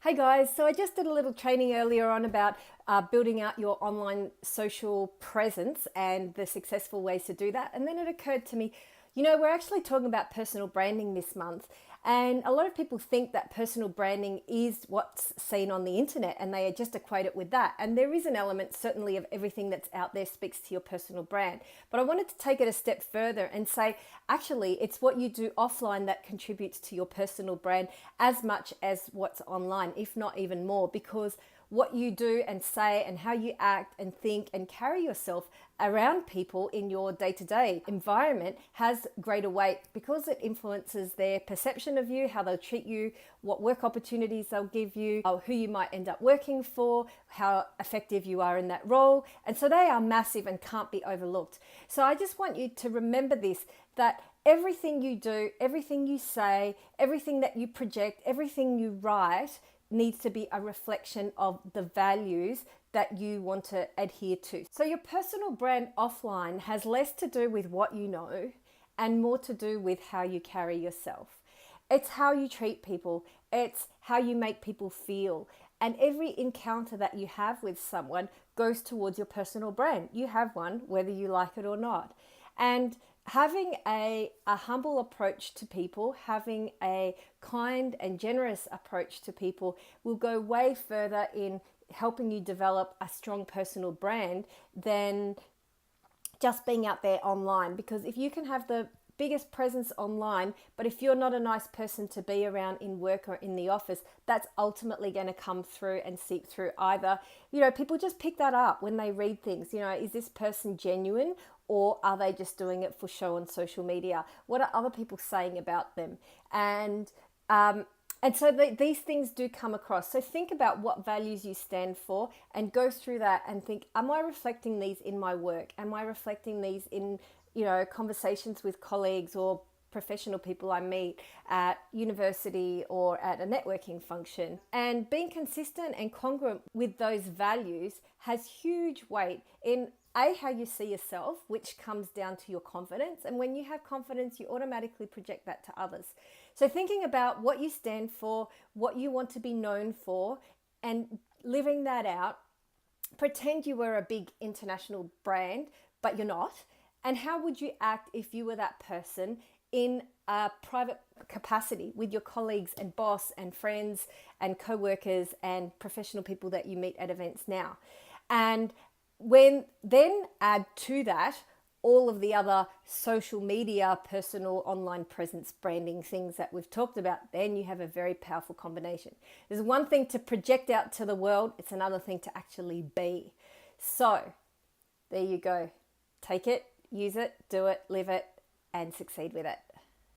Hey guys, so I just did a little training earlier on about building out your online social presence and the successful ways to do that. And then it occurred to me, we're actually talking about personal branding this month. And a lot of people think that personal branding is what's seen on the internet and they just equate it with that. And there is an element certainly of everything that's out there speaks to your personal brand. But I wanted to take it a step further and say, actually, it's what you do offline that contributes to your personal brand as much as what's online, if not even more, because what you do and say and how you act and think and carry yourself around people in your day-to-day environment has greater weight because it influences their perception of you, how they'll treat you, what work opportunities they'll give you, who you might end up working for, how effective you are in that role. And so they are massive and can't be overlooked. So I just want you to remember this, that everything you do, everything you say, everything that you project, everything you write needs to be a reflection of the values that you want to adhere to. So your personal brand offline has less to do with what you know and more to do with how you carry yourself. It's how you treat people. It's how you make people feel. And every encounter that you have with someone goes towards your personal brand. You have one, whether you like it or not. And having a humble approach to people, having a kind and generous approach to people will go way further in helping you develop a strong personal brand than just being out there online. Because if you can have the biggest presence online, but if you're not a nice person to be around in work or in the office, that's ultimately going to come through and seep through. Either, people just pick that up when they read things. Is this person genuine or are they just doing it for show on social media? What are other people saying about them? And so these things do come across. So think about what values you stand for and go through that and think, am I reflecting these in my work? Am I reflecting these in conversations with colleagues or professional people I meet at university or at a networking function? And being consistent and congruent with those values has huge weight in how you see yourself, which comes down to your confidence. And when you have confidence, you automatically project that to others. So thinking about what you stand for, what you want to be known for, and living that out, pretend you were a big international brand, but you're not. And how would you act if you were that person in a private capacity with your colleagues and boss and friends and co-workers and professional people that you meet at events now? And then add to that all of the other social media, personal online presence, branding things that we've talked about, then you have a very powerful combination. There's one thing to project out to the world, it's another thing to actually be. So there you go. Take it, use it, do it, live it, and succeed with it.